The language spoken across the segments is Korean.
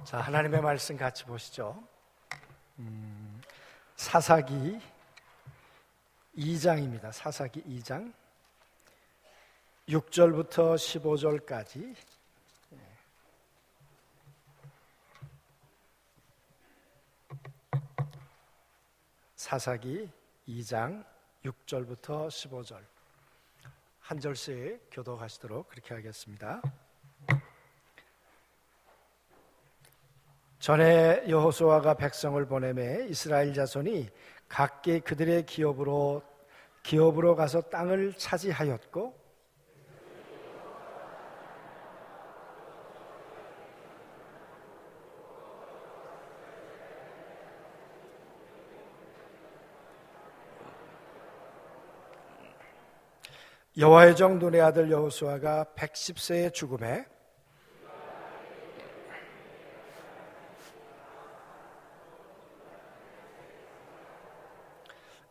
자, 하나님의 말씀 같이 보시죠. 사사기 2장입니다. 사사기 2장 6절부터 15절까지. 사사기 2장 6절부터 15절 한 절씩 교독하시도록 그렇게 하겠습니다. 전에 여호수아가 백성을 보내매 이스라엘 자손이 각기 그들의 기업으로 가서 땅을 차지하였고 여호와의 종 눈의 아들 여호수아가 110세에 죽음에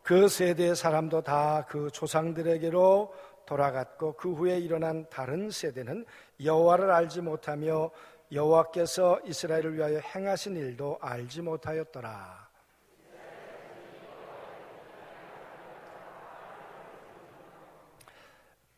그 세대의 사람도 다 그 조상들에게로 돌아갔고 그 후에 일어난 다른 세대는 여호와를 알지 못하며 여호와께서 이스라엘을 위하여 행하신 일도 알지 못하였더라.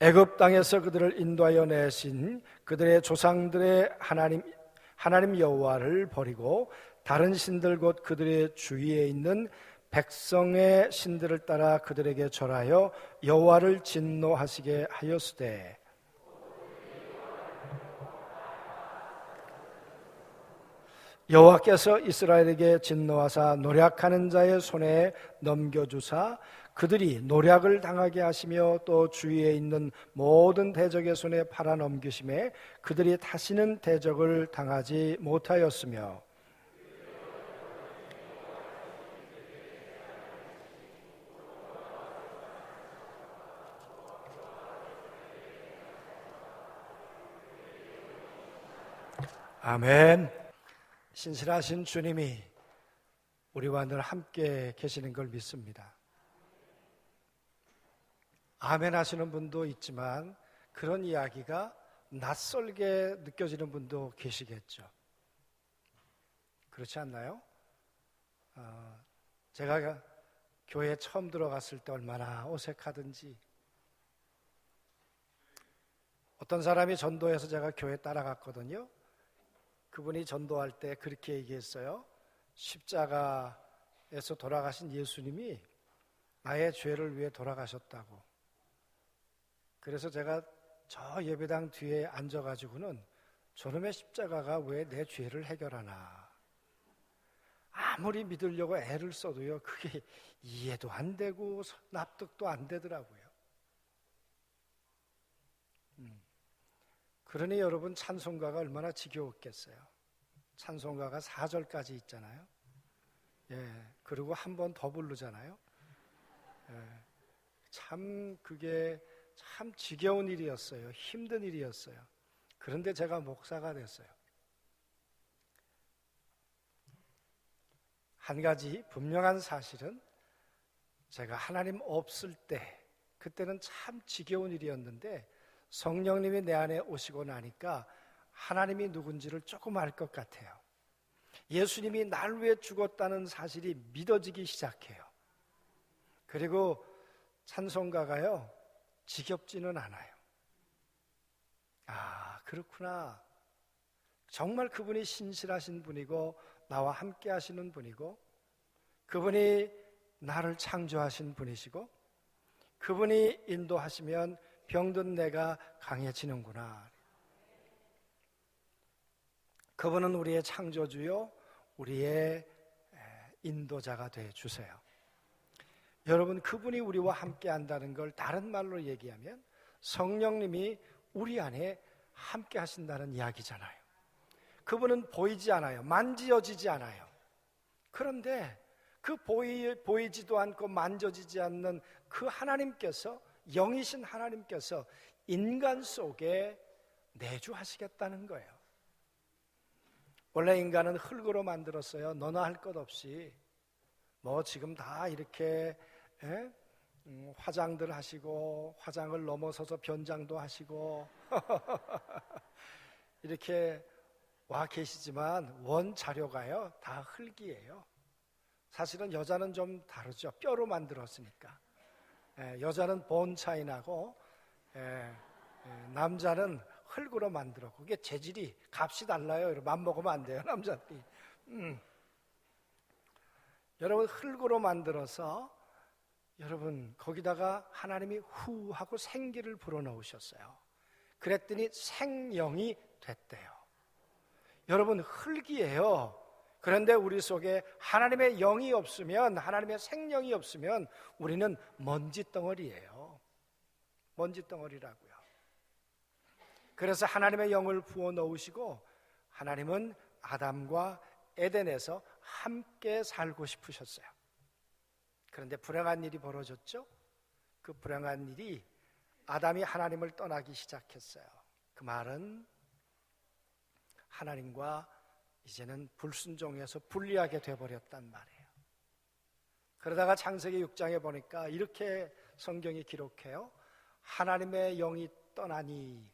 애굽 땅에서 그들을 인도하여 내신 그들의 조상들의 하나님 여호와를 버리고 다른 신들 곧 그들의 주위에 있는 백성의 신들을 따라 그들에게 절하여 여호와를 진노하시게 하였으되 여호와께서 이스라엘에게 진노하사 노략하는 자의 손에 넘겨주사 그들이 노략을 당하게 하시며 또 주위에 있는 모든 대적의 손에 팔아 넘기심에 그들이 다시는 대적을 당하지 못하였으며 아멘. 신실하신 주님이 우리와 늘 함께 계시는 걸 믿습니다. 아멘 하시는 분도 있지만 그런 이야기가 낯설게 느껴지는 분도 계시겠죠. 그렇지 않나요? 제가 교회에 처음 들어갔을 때 얼마나 어색하든지 어떤 사람이 전도해서 제가 교회에 따라갔거든요. 그분이 전도할 때 그렇게 얘기했어요. 십자가에서 돌아가신 예수님이 나의 죄를 위해 돌아가셨다고. 그래서 제가 저 예배당 뒤에 앉아가지고는 저놈의 십자가가 왜 내 죄를 해결하나. 아무리 믿으려고 애를 써도요, 그게 이해도 안 되고 납득도 안 되더라고요. 그러니 여러분 찬송가가 얼마나 지겨웠겠어요. 찬송가가 4절까지 있잖아요. 그리고 한 번 더 부르잖아요. 참 그게 참 지겨운 일이었어요. 힘든 일이었어요. 그런데 제가 목사가 됐어요. 한 가지 분명한 사실은 제가 하나님 없을 때 그때는 참 지겨운 일이었는데 성령님이 내 안에 오시고 나니까 하나님이 누군지를 조금 알 것 같아요. 예수님이 날 위해 죽었다는 사실이 믿어지기 시작해요. 그리고 찬송가가요, 지겹지는 않아요. 아, 그렇구나. 정말 그분이 신실하신 분이고 나와 함께 하시는 분이고 그분이 나를 창조하신 분이시고 그분이 인도하시면 병든 내가 강해지는구나. 그분은 우리의 창조주요 우리의 인도자가 되어주세요. 여러분, 그분이 우리와 함께 한다는 걸 다른 말로 얘기하면 성령님이 우리 안에 함께 하신다는 이야기잖아요. 그분은 보이지 않아요. 만지어지지 않아요. 그런데 그 보이지도 않고 만져지지 않는 그 하나님께서, 영이신 하나님께서 인간 속에 내주하시겠다는 거예요. 원래 인간은 흙으로 만들었어요. 너나 할 것 없이. 뭐 지금 다 이렇게 화장들 하시고 화장을 넘어서서 변장도 하시고 이렇게 와 계시지만 원자료가요 다 흙이에요. 사실은 여자는 좀 다르죠. 뼈로 만들었으니까. 여자는 본 차이 나고 남자는 흙으로 만들어. 그게 재질이 값이 달라요. 맘먹으면 안 돼요, 남자들이. 여러분, 흙으로 만들어서 여러분 거기다가 하나님이 후 하고 생기를 불어넣으셨어요. 그랬더니 생명이 됐대요. 여러분, 흙이에요. 그런데 우리 속에 하나님의 영이 없으면, 하나님의 생명이 없으면 우리는 먼지 덩어리예요. 먼지 덩어리라고요. 그래서 하나님의 영을 부어 넣으시고 하나님은 아담과 에덴에서 함께 살고 싶으셨어요. 그런데 불행한 일이 벌어졌죠. 그 불행한 일이 아담이 하나님을 떠나기 시작했어요. 그 말은 하나님과 이제는 불순종해서 분리하게 돼버렸단 말이에요. 그러다가 창세기 6장에 보니까 이렇게 성경이 기록해요. 하나님의 영이 떠나니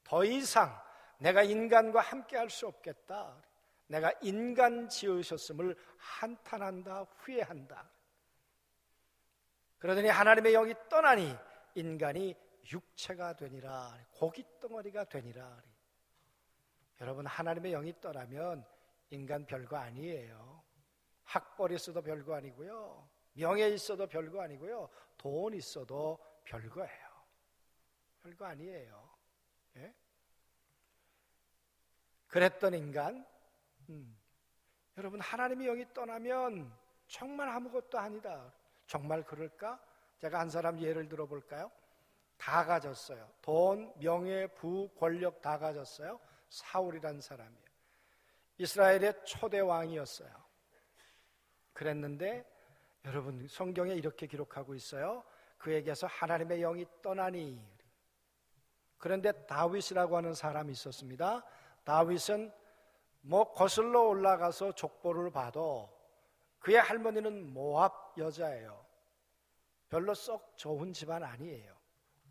더 이상 내가 인간과 함께 할 수 없겠다. 내가 인간 지으셨음을 한탄한다, 후회한다. 그러더니 하나님의 영이 떠나니 인간이 육체가 되니라, 고깃덩어리가 되니라. 여러분, 하나님의 영이 떠나면 인간 별거 아니에요. 학벌 있어도 별거 아니고요, 명예 있어도 별거 아니고요, 돈 있어도 별거예요. 별거 아니에요. 예? 그랬던 인간, 여러분, 하나님의 영이 떠나면 정말 아무것도 아니다. 정말 그럴까? 제가 한 사람 예를 들어볼까요? 다 가졌어요. 돈, 명예, 부, 권력 다 가졌어요. 사울이란 사람이에요. 이스라엘의 초대 왕이었어요. 그랬는데 여러분, 성경에 이렇게 기록하고 있어요. 그에게서 하나님의 영이 떠나니. 그런데 다윗이라고 하는 사람이 있었습니다. 다윗은 거슬러 올라가서 족보를 봐도 그의 할머니는 모압 여자예요. 별로 썩 좋은 집안 아니에요.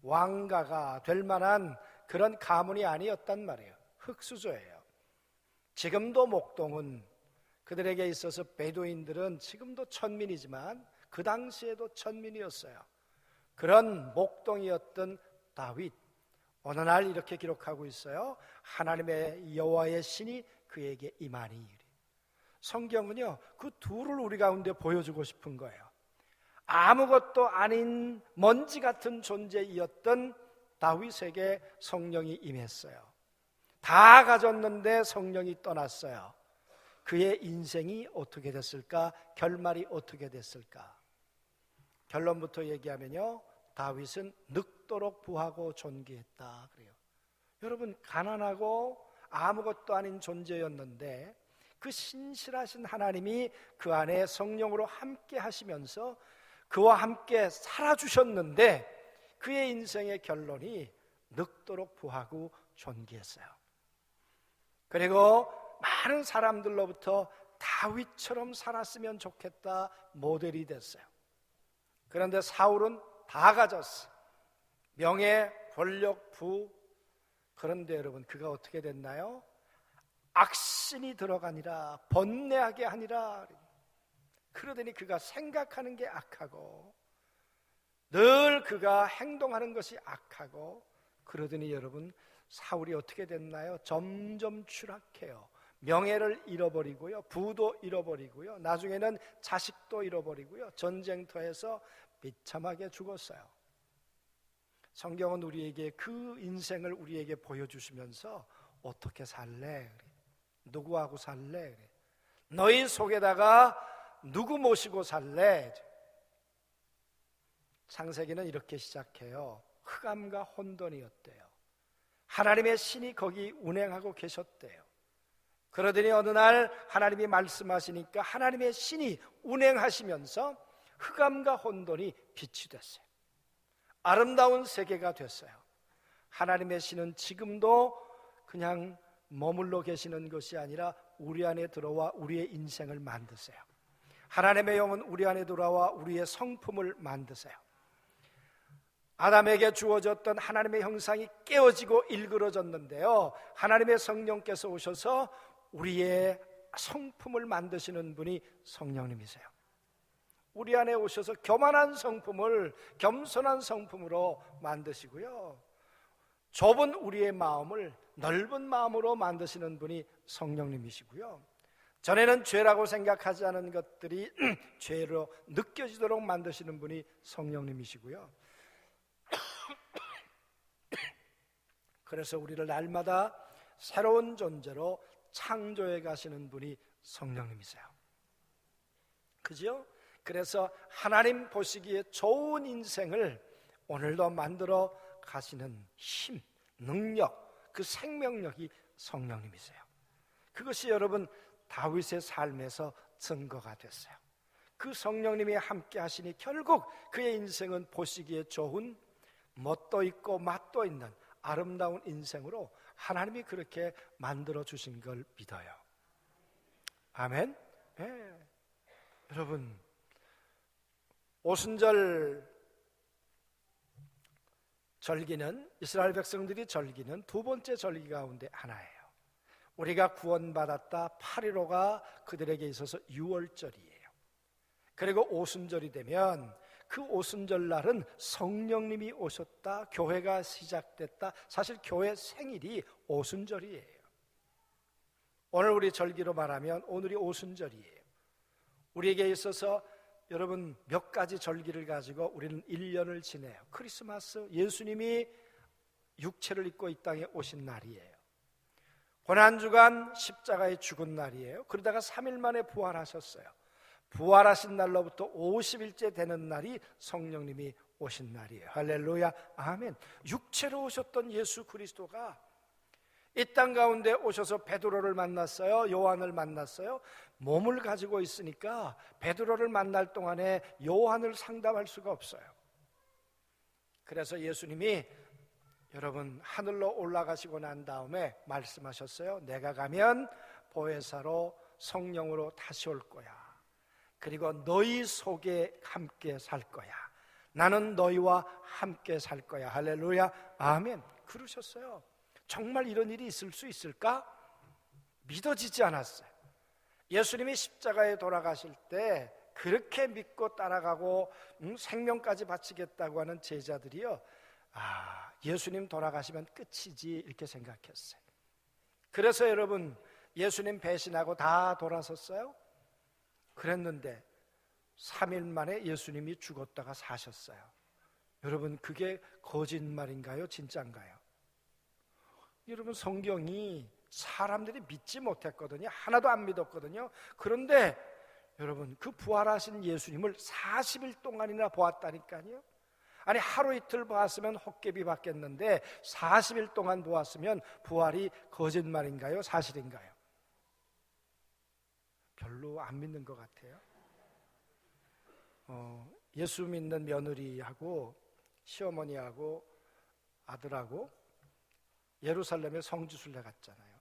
왕가가 될 만한 그런 가문이 아니었단 말이에요. 흙수저예요. 지금도 목동은 그들에게 있어서 베두인들은 지금도 천민이지만 그 당시에도 천민이었어요. 그런 목동이었던 다윗, 어느 날 이렇게 기록하고 있어요. 하나님의 여호와의 신이 그에게 임하니. 성경은요, 그 둘을 우리 가운데 보여주고 싶은 거예요. 아무것도 아닌 먼지 같은 존재이었던 다윗에게 성령이 임했어요. 다 가졌는데 성령이 떠났어요. 그의 인생이 어떻게 됐을까? 결말이 어떻게 됐을까? 결론부터 얘기하면요, 다윗은 늙도록 부하고 존귀했다 그래요. 여러분, 가난하고 아무것도 아닌 존재였는데 그 신실하신 하나님이 그 안에 성령으로 함께 하시면서 그와 함께 살아주셨는데 그의 인생의 결론이 늙도록 부하고 존귀했어요. 그리고 많은 사람들로부터 다윗처럼 살았으면 좋겠다 모델이 됐어요. 그런데 사울은 다 가졌어. 명예, 권력, 부. 그런데 여러분, 그가 어떻게 됐나요? 악신이 들어가니라, 번뇌하게 하니라. 그러더니 그가 생각하는 게 악하고 늘 그가 행동하는 것이 악하고, 그러더니 여러분, 사울이 어떻게 됐나요? 점점 추락해요. 명예를 잃어버리고요, 부도 잃어버리고요, 나중에는 자식도 잃어버리고요, 전쟁터에서 비참하게 죽었어요. 성경은 우리에게 그 인생을 우리에게 보여주시면서 어떻게 살래? 누구하고 살래? 너희 속에다가 누구 모시고 살래? 창세기는 이렇게 시작해요. 흑암과 혼돈이었대요. 하나님의 신이 거기 운행하고 계셨대요. 그러더니 어느 날 하나님이 말씀하시니까 하나님의 신이 운행하시면서 흑암과 혼돈이 빛이 됐어요. 아름다운 세계가 됐어요. 하나님의 신은 지금도 그냥 머물러 계시는 것이 아니라 우리 안에 들어와 우리의 인생을 만드세요. 하나님의 영은 우리 안에 들어와 우리의 성품을 만드세요. 아담에게 주어졌던 하나님의 형상이 깨어지고 일그러졌는데요, 하나님의 성령께서 오셔서 우리의 성품을 만드시는 분이 성령님이세요. 우리 안에 오셔서 교만한 성품을 겸손한 성품으로 만드시고요, 좁은 우리의 마음을 넓은 마음으로 만드시는 분이 성령님이시고요, 전에는 죄라고 생각하지 않은 것들이 죄로 느껴지도록 만드시는 분이 성령님이시고요, 그래서 우리를 날마다 새로운 존재로 창조해 가시는 분이 성령님이세요. 그죠? 그래서 하나님 보시기에 좋은 인생을 오늘도 만들어 가시는 힘, 능력, 그 생명력이 성령님이세요. 그것이 여러분 다윗의 삶에서 증거가 됐어요. 그 성령님이 함께 하시니 결국 그의 인생은 보시기에 좋은, 멋도 있고 맛도 있는 아름다운 인생으로 하나님이 그렇게 만들어 주신 걸 믿어요. 아멘. 네. 여러분, 오순절 절기는 이스라엘 백성들이 절기는 두 번째 절기 가운데 하나예요. 우리가 구원받았다 8.15가 그들에게 있어서 6월절이에요. 그리고 오순절이 되면 그 오순절 날은 성령님이 오셨다, 교회가 시작됐다. 사실 교회 생일이 오순절이에요. 오늘 우리 절기로 말하면 오늘이 오순절이에요. 우리에게 있어서 여러분 몇 가지 절기를 가지고 우리는 1년을 지내요. 크리스마스, 예수님이 육체를 입고 이 땅에 오신 날이에요. 고난주간 십자가에 죽은 날이에요. 그러다가 3일 만에 부활하셨어요. 부활하신 날로부터 50일째 되는 날이 성령님이 오신 날이에요. 할렐루야, 아멘. 육체로 오셨던 예수 그리스도가 이 땅 가운데 오셔서 베드로를 만났어요. 요한을 만났어요. 몸을 가지고 있으니까 베드로를 만날 동안에 요한을 상담할 수가 없어요. 그래서 예수님이 여러분 하늘로 올라가시고 난 다음에 말씀하셨어요. 내가 가면 보혜사로 성령으로 다시 올 거야. 그리고 너희 속에 함께 살 거야. 나는 너희와 함께 살 거야. 할렐루야, 아멘. 그러셨어요. 정말 이런 일이 있을 수 있을까? 믿어지지 않았어요. 예수님이 십자가에 돌아가실 때 그렇게 믿고 따라가고 생명까지 바치겠다고 하는 제자들이요, 예수님 돌아가시면 끝이지 이렇게 생각했어요. 그래서 여러분 예수님 배신하고 다 돌아섰어요. 그랬는데 3일 만에 예수님이 죽었다가 사셨어요. 여러분 그게 거짓말인가요? 진짜인가요? 여러분 성경이 사람들이 믿지 못했거든요. 하나도 안 믿었거든요. 그런데 여러분 그 부활하신 예수님을 40일 동안이나 보았다니까요. 아니 하루 이틀 보았으면 헛개비 받겠는데 40일 동안 보았으면 부활이 거짓말인가요? 사실인가요? 별로 안 믿는 것 같아요. 예수 믿는 며느리하고 시어머니하고 아들하고 예루살렘에 성지순례 갔잖아요.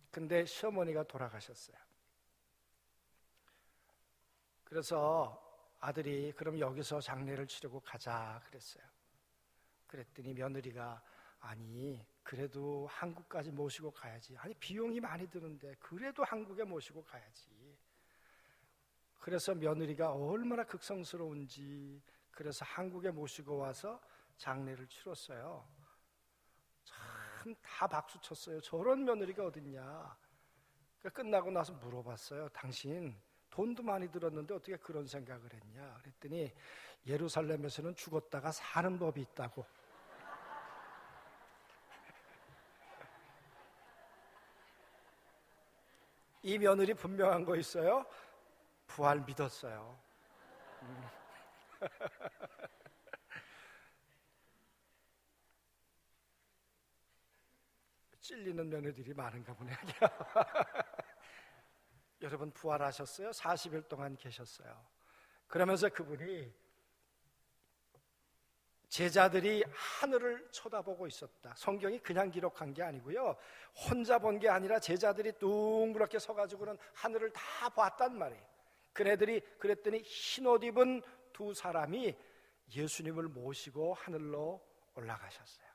근데 시어머니가 돌아가셨어요. 그래서 아들이 그럼 여기서 장례를 치르고 가자 그랬어요. 그랬더니 며느리가 아니 그래도 한국까지 모시고 가야지. 아니 비용이 많이 드는데 그래도 한국에 모시고 가야지. 그래서 며느리가 얼마나 극성스러운지 그래서 한국에 모시고 와서 장례를 치렀어요. 참 다 박수 쳤어요. 저런 며느리가 어딨냐. 그러니까 끝나고 나서 물어봤어요. 당신 돈도 많이 들었는데 어떻게 그런 생각을 했냐. 그랬더니 예루살렘에서는 죽었다가 사는 법이 있다고. 이 며느리 분명한 거 있어요. 부활 믿었어요. 찔리는 며느리들이 많은가 보네요. 여러분 부활하셨어요. 40일 동안 계셨어요. 그러면서 그분이 제자들이 하늘을 쳐다보고 있었다. 성경이 그냥 기록한 게 아니고요, 혼자 본 게 아니라 제자들이 둥그렇게 서가지고는 하늘을 다 봤단 말이에요. 그네들이 그랬더니 흰옷 입은 두 사람이 예수님을 모시고 하늘로 올라가셨어요.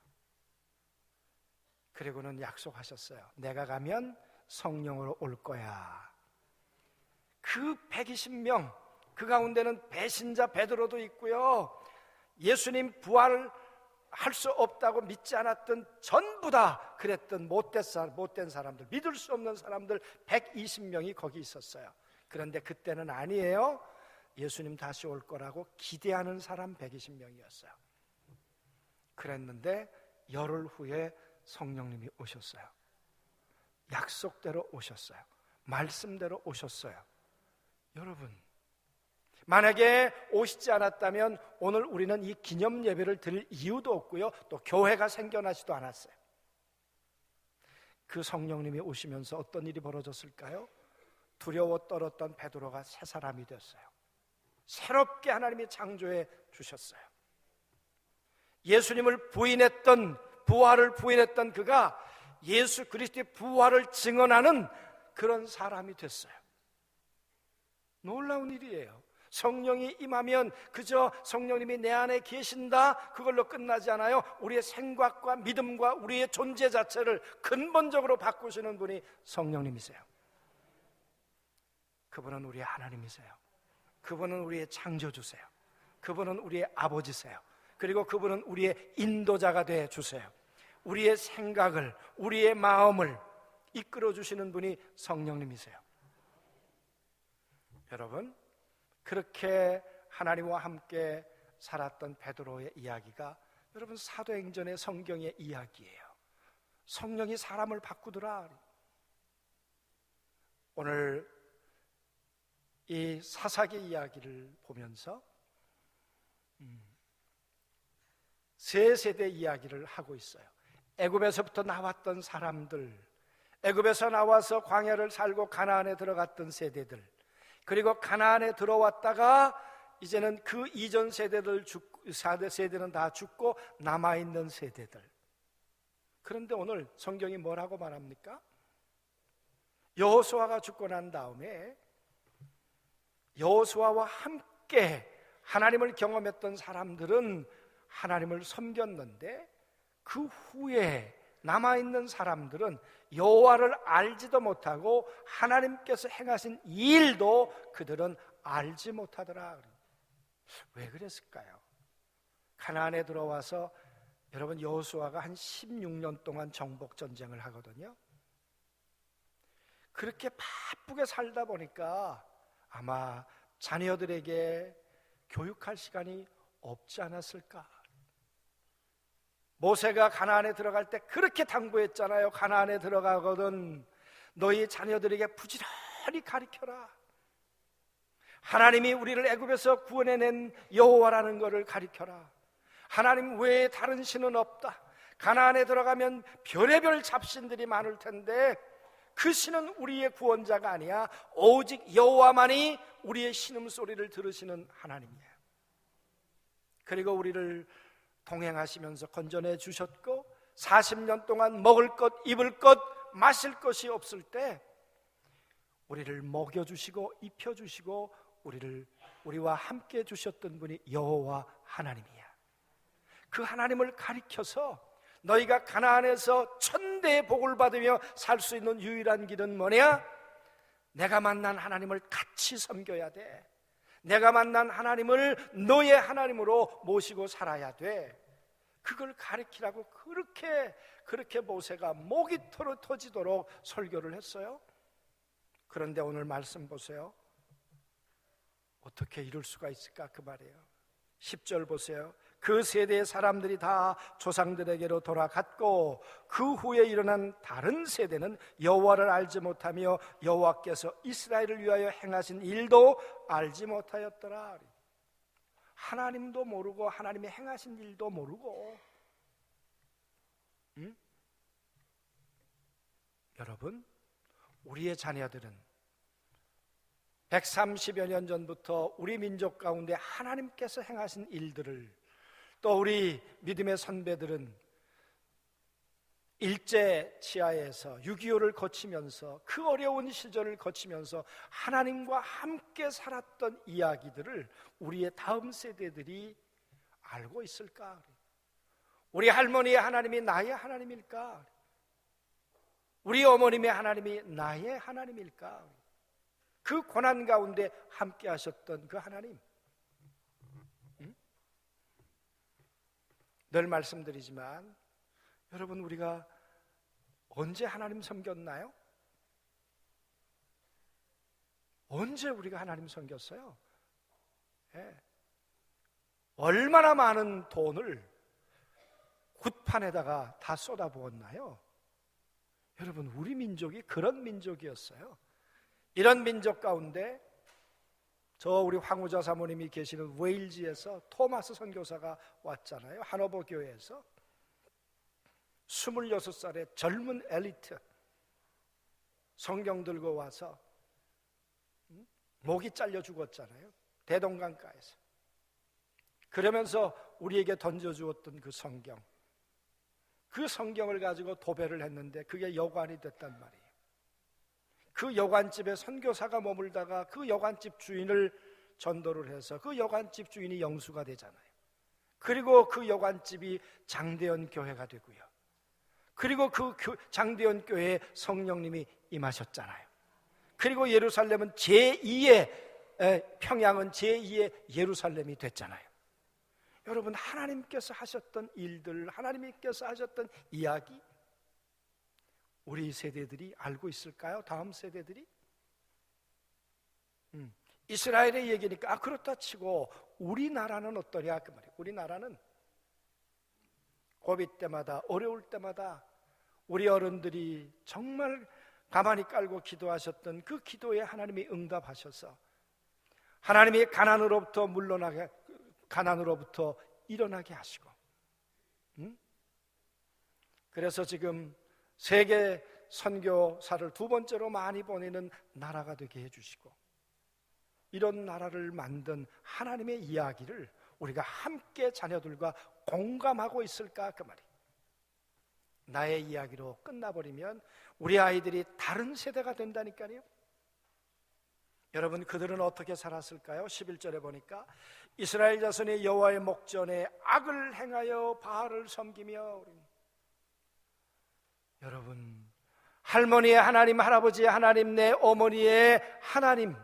그리고는 약속하셨어요. 내가 가면 성령으로 올 거야. 그 120명, 그 가운데는 배신자 베드로도 있고요, 예수님 부활할 수 없다고 믿지 않았던 전부 다 그랬던 못된 사람들, 믿을 수 없는 사람들 120명이 거기 있었어요. 그런데 그때는 아니에요. 예수님 다시 올 거라고 기대하는 사람 120명이었어요. 그랬는데 열흘 후에 성령님이 오셨어요. 약속대로 오셨어요. 말씀대로 오셨어요. 여러분, 만약에 오시지 않았다면 오늘 우리는 이 기념 예배를 드릴 이유도 없고요, 또 교회가 생겨나지도 않았어요. 그 성령님이 오시면서 어떤 일이 벌어졌을까요? 두려워 떨었던 베드로가 새 사람이 됐어요. 새롭게 하나님이 창조해 주셨어요. 예수님을 부활을 부인했던 그가 예수 그리스도의 부활을 증언하는 그런 사람이 됐어요. 놀라운 일이에요. 성령이 임하면 그저 성령님이 내 안에 계신다, 그걸로 끝나지 않아요. 우리의 생각과 믿음과 우리의 존재 자체를 근본적으로 바꾸시는 분이 성령님이세요. 그분은 우리의 하나님이세요. 그분은 우리의 창조주세요. 그분은 우리의 아버지세요. 그리고 그분은 우리의 인도자가 되어 주세요. 우리의 생각을, 우리의 마음을 이끌어 주시는 분이 성령님이세요. 여러분, 그렇게 하나님과 함께 살았던 베드로의 이야기가 여러분 사도행전의 성경의 이야기예요. 성령이 사람을 바꾸더라. 오늘 이 사사기 이야기를 보면서 세 세대 이야기를 하고 있어요. 애굽에서부터 나왔던 사람들, 애굽에서 나와서 광야를 살고 가나안에 들어갔던 세대들, 그리고 가나안에 들어왔다가 이제는 그 이전 세대는 다 죽고 남아있는 세대들. 그런데 오늘 성경이 뭐라고 말합니까? 여호수아가 죽고 난 다음에 여호수아와 함께 하나님을 경험했던 사람들은 하나님을 섬겼는데 그 후에 남아있는 사람들은 여호와를 알지도 못하고 하나님께서 행하신 일도 그들은 알지 못하더라. 왜 그랬을까요? 가나안에 들어와서 여러분 여호수아가 한 16년 동안 정복 전쟁을 하거든요. 그렇게 바쁘게 살다 보니까 아마 자녀들에게 교육할 시간이 없지 않았을까? 모세가 가나안에 들어갈 때 그렇게 당부했잖아요. 가나안에 들어가거든 너희 자녀들에게 부지런히 가르쳐라. 하나님이 우리를 애굽에서 구원해낸 여호와라는 것을 가르쳐라. 하나님 외에 다른 신은 없다. 가나안에 들어가면 별의별 잡신들이 많을 텐데 그 신은 우리의 구원자가 아니야. 오직 여호와만이 우리의 신음소리를 들으시는 하나님이에요. 그리고 우리를 동행하시면서 건져내 주셨고 40년 동안 먹을 것, 입을 것, 마실 것이 없을 때 우리를 먹여주시고 입혀주시고 우리와 함께 해주셨던 분이 여호와 하나님이야. 그 하나님을 가리켜서 너희가 가나안에서 천대의 복을 받으며 살 수 있는 유일한 길은 뭐냐? 내가 만난 하나님을 같이 섬겨야 돼. 내가 만난 하나님을 너의 하나님으로 모시고 살아야 돼. 그걸 가르치라고 그렇게 모세가 목이 터지도록 설교를 했어요. 그런데 오늘 말씀 보세요. 어떻게 이룰 수가 있을까? 그 말이에요. 10절 보세요. 그 세대의 사람들이 다 조상들에게로 돌아갔고 그 후에 일어난 다른 세대는 여호와를 알지 못하며 여호와께서 이스라엘을 위하여 행하신 일도 알지 못하였더라. 하나님도 모르고 하나님이 행하신 일도 모르고. 여러분, 우리의 자녀들은 130여 년 전부터 우리 민족 가운데 하나님께서 행하신 일들을, 또 우리 믿음의 선배들은 일제 치하에서 6.25를 거치면서 그 어려운 시절을 거치면서 하나님과 함께 살았던 이야기들을 우리의 다음 세대들이 알고 있을까? 우리 할머니의 하나님이 나의 하나님일까? 우리 어머님의 하나님이 나의 하나님일까? 그 고난 가운데 함께 하셨던 그 하나님. 늘 말씀드리지만 여러분, 우리가 언제 하나님 섬겼나요? 언제 우리가 하나님 섬겼어요? 예. 얼마나 많은 돈을 굿판에다가 다 쏟아부었나요? 여러분, 우리 민족이 그런 민족이었어요. 이런 민족 가운데 우리 황우자 사모님이 계시는 웨일즈에서 토마스 선교사가 왔잖아요. 하노버 교회에서 26살의 젊은 엘리트 성경 들고 와서 목이 잘려 죽었잖아요. 대동강가에서. 그러면서 우리에게 던져주었던 그 성경, 그 성경을 가지고 도배를 했는데 그게 여관이 됐단 말이에요. 그 여관집에 선교사가 머물다가 그 여관집 주인을 전도를 해서 그 여관집 주인이 영수가 되잖아요. 그리고 그 여관집이 장대현 교회가 되고요. 그리고 그 장대현 교회에 성령님이 임하셨잖아요. 그리고 예루살렘은 제2의 평양은 제2의 예루살렘이 됐잖아요. 여러분, 하나님께서 하셨던 일들, 하나님께서 하셨던 이야기, 우리 세대들이 알고 있을까요? 다음 세대들이? 이스라엘의 얘기니까 그렇다 치고 우리나라는 어떠냐 그 말이에요. 우리나라는 고비 때마다, 어려울 때마다 우리 어른들이 정말 가만히 깔고 기도하셨던 그 기도에 하나님이 응답하셔서 하나님이 가난으로부터 일어나게 하시고, 그래서 지금 세계 선교사를 두 번째로 많이 보내는 나라가 되게 해주시고, 이런 나라를 만든 하나님의 이야기를 우리가 함께 자녀들과 공감하고 있을까 그 말이에요. 나의 이야기로 끝나버리면 우리 아이들이 다른 세대가 된다니까요. 여러분, 그들은 어떻게 살았을까요? 11절에 보니까 이스라엘 자손이 여호와의 목전에 악을 행하여 바알을 섬기며. 여러분, 할머니의 하나님, 할아버지의 하나님, 내 어머니의 하나님,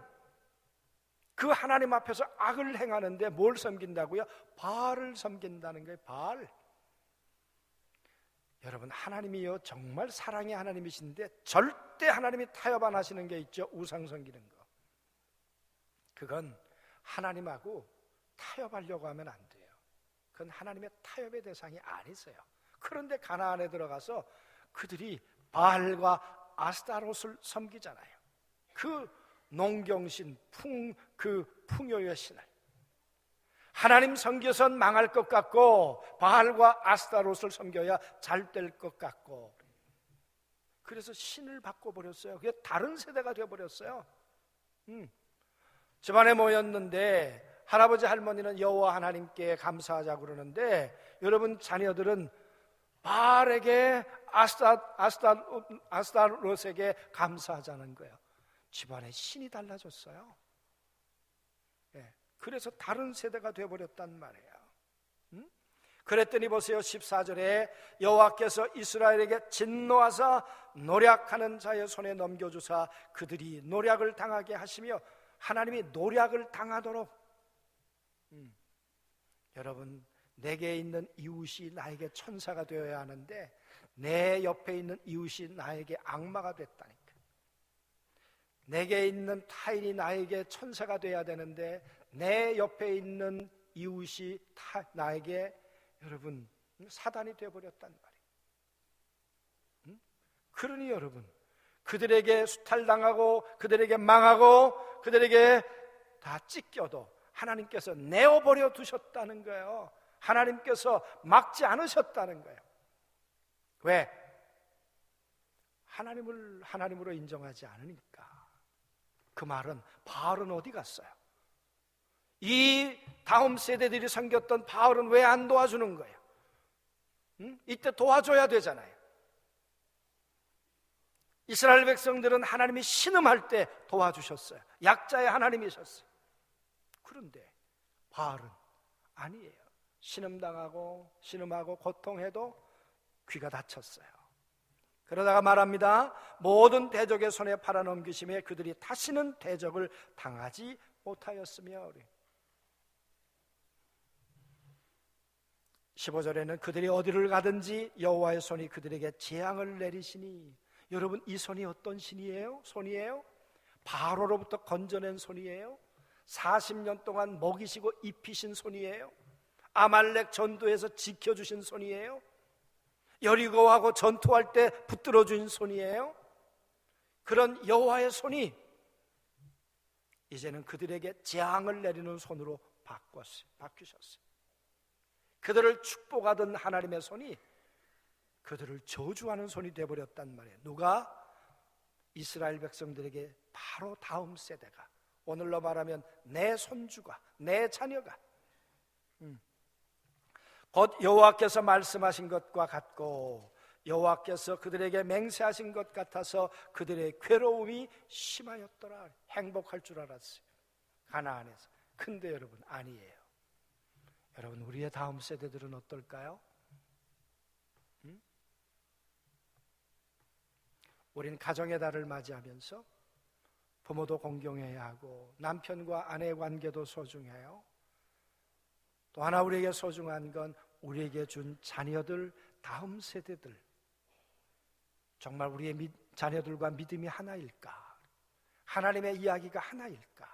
그 하나님 앞에서 악을 행하는데 뭘 섬긴다고요? 바알을 섬긴다는 거예요. 바알. 여러분, 하나님이요 정말 사랑의 하나님이신데 절대 하나님이 타협 안 하시는 게 있죠. 우상 섬기는 거. 그건 하나님하고 타협하려고 하면 안 돼요. 그건 하나님의 타협의 대상이 아니세요. 그런데 가나안에 들어가서 그들이 바알과 아스타롯을 섬기잖아요. 그 농경신, 풍요의 신을. 하나님 섬겨선 망할 것 같고 바알과 아스타롯을 섬겨야 잘 될 것 같고, 그래서 신을 바꿔버렸어요. 그게 다른 세대가 되어버렸어요. 집안에 모였는데 할아버지 할머니는 여호와 하나님께 감사하자고 그러는데, 여러분 자녀들은 바알에게 아스타롯에게 감사하자는 거예요. 집안의 신이 달라졌어요. 그래서 다른 세대가 되어버렸단 말이에요. 그랬더니 보세요, 14절에 여호와께서 이스라엘에게 진노하사 노략하는 자의 손에 넘겨주사 그들이 노략을 당하게 하시며, 하나님이 노략을 당하도록. 여러분, 내게 있는 이웃이 나에게 천사가 되어야 하는데 내 옆에 있는 이웃이 나에게 악마가 됐다니까. 내게 있는 타인이 나에게 천사가 되어야 되는데 내 옆에 있는 이웃이 나에게, 여러분, 사단이 되어버렸단 말이에요. 그러니 여러분, 그들에게 수탈당하고 그들에게 망하고 그들에게 다 찢겨도 하나님께서 내어버려 두셨다는 거예요. 하나님께서 막지 않으셨다는 거예요. 왜? 하나님을 하나님으로 인정하지 않으니까. 그 말은 바알은 어디 갔어요? 이 다음 세대들이 섬겼던 바알은 왜 안 도와주는 거예요? 이때 도와줘야 되잖아요. 이스라엘 백성들은 하나님이 신음할 때 도와주셨어요. 약자의 하나님이셨어요. 그런데 바알은 아니에요. 신음하고 고통해도 귀가 닫혔어요. 그러다가 말합니다. 모든 대적의 손에 팔아넘기심에 그들이 다시는 대적을 당하지 못하였으며 15절에는 그들이 어디를 가든지 여호와의 손이 그들에게 재앙을 내리시니, 여러분 이 손이 어떤 손이에요? 바로로부터 건져낸 손이에요. 40년 동안 먹이시고 입히신 손이에요. 아말렉 전도에서 지켜주신 손이에요. 여리고하고 전투할 때 붙들어 준 손이에요. 그런 여호와의 손이 이제는 그들에게 재앙을 내리는 손으로 바뀌셨어요. 그들을 축복하던 하나님의 손이 그들을 저주하는 손이 되어버렸단 말이에요. 누가? 이스라엘 백성들에게 바로 다음 세대가, 오늘로 말하면 내 손주가, 내 자녀가 곧 여호와께서 말씀하신 것과 같고 여호와께서 그들에게 맹세하신 것 같아서 그들의 괴로움이 심하였더라. 행복할 줄 알았어요, 가나안에서. 근데 여러분 아니에요. 여러분 우리의 다음 세대들은 어떨까요? 우린 가정의 달을 맞이하면서 부모도 공경해야 하고 남편과 아내의 관계도 소중해요. 또 하나 우리에게 소중한 건 우리에게 준 자녀들, 다음 세대들, 정말 우리의 자녀들과 믿음이 하나일까? 하나님의 이야기가 하나일까?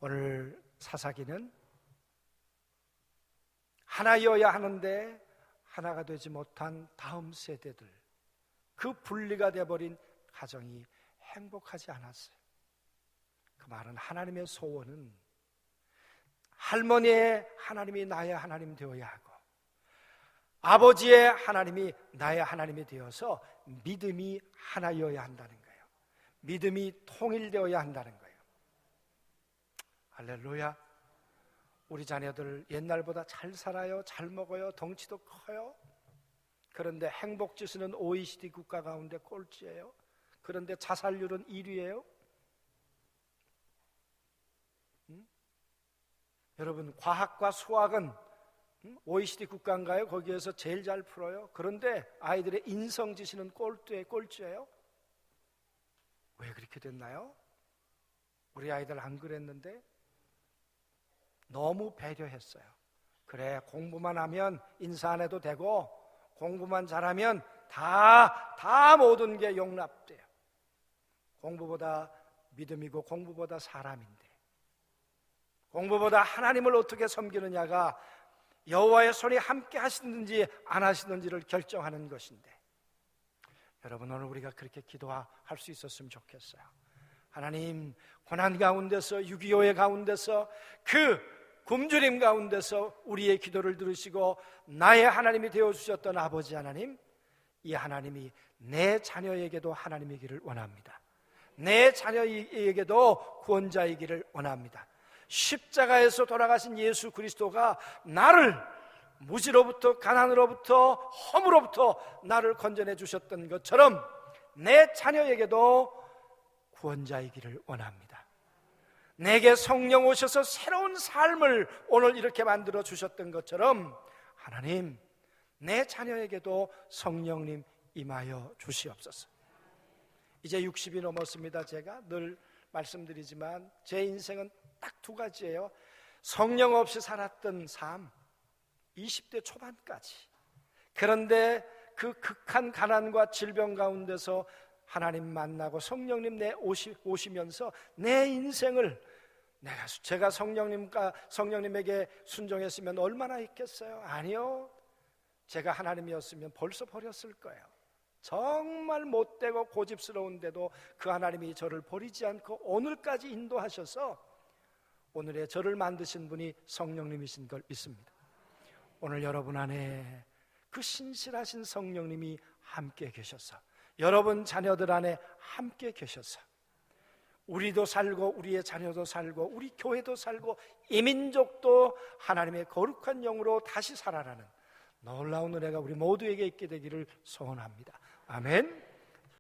오늘 사사기는 하나여야 하는데 하나가 되지 못한 다음 세대들, 그 분리가 되어버린 가정이 행복하지 않았어요. 그 말은 하나님의 소원은 할머니의 하나님이 나의 하나님 되어야 하고 아버지의 하나님이 나의 하나님이 되어서 믿음이 하나여야 한다는 거예요. 믿음이 통일되어야 한다는 거예요. 할렐루야. 우리 자녀들 옛날보다 잘 살아요, 잘 먹어요, 덩치도 커요. 그런데 행복지수는 OECD 국가 가운데 꼴찌예요. 그런데 자살률은 1위예요. 여러분 과학과 수학은 OECD 국가인가요? 거기에서 제일 잘 풀어요. 그런데 아이들의 인성지수는 꼴찌예요. 왜 그렇게 됐나요? 우리 아이들 안 그랬는데 너무 배려했어요. 그래, 공부만 하면 인사 안 해도 되고 공부만 잘하면 다 모든 게 용납돼요. 공부보다 믿음이고 공부보다 사람인데, 공부보다 하나님을 어떻게 섬기느냐가 여호와의 손이 함께 하시는지 안 하시는지를 결정하는 것인데, 여러분 오늘 우리가 그렇게 기도할 수 있었으면 좋겠어요. 하나님, 고난 가운데서, 6.25의 가운데서, 그 굶주림 가운데서 우리의 기도를 들으시고 나의 하나님이 되어주셨던 아버지 하나님, 이 하나님이 내 자녀에게도 하나님이기를 원합니다. 내 자녀에게도 구원자이기를 원합니다. 십자가에서 돌아가신 예수 그리스도가 나를 무지로부터, 가난으로부터, 험으로부터 나를 건져내 주셨던 것처럼 내 자녀에게도 구원자이기를 원합니다. 내게 성령 오셔서 새로운 삶을 오늘 이렇게 만들어 주셨던 것처럼 하나님, 내 자녀에게도 성령님 임하여 주시옵소서. 이제 60이 넘었습니다. 제가 늘 말씀드리지만 제 인생은 딱 두 가지예요. 성령 없이 살았던 삶, 20대 초반까지. 그런데 그 극한 가난과 질병 가운데서 하나님 만나고 성령님 내 오시면서 내 인생을, 제가 성령님에게 순종했으면 얼마나 있겠어요? 아니요. 제가 하나님이었으면 벌써 버렸을 거예요. 정말 못되고 고집스러운데도 그 하나님이 저를 버리지 않고 오늘까지 인도하셔서 오늘의 저를 만드신 분이 성령님이신 걸 믿습니다. 오늘 여러분 안에 그 신실하신 성령님이 함께 계셔서, 여러분 자녀들 안에 함께 계셔서 우리도 살고 우리의 자녀도 살고 우리 교회도 살고 이 민족도 하나님의 거룩한 영으로 다시 살아나는 놀라운 은혜가 우리 모두에게 있게 되기를 소원합니다. 아멘.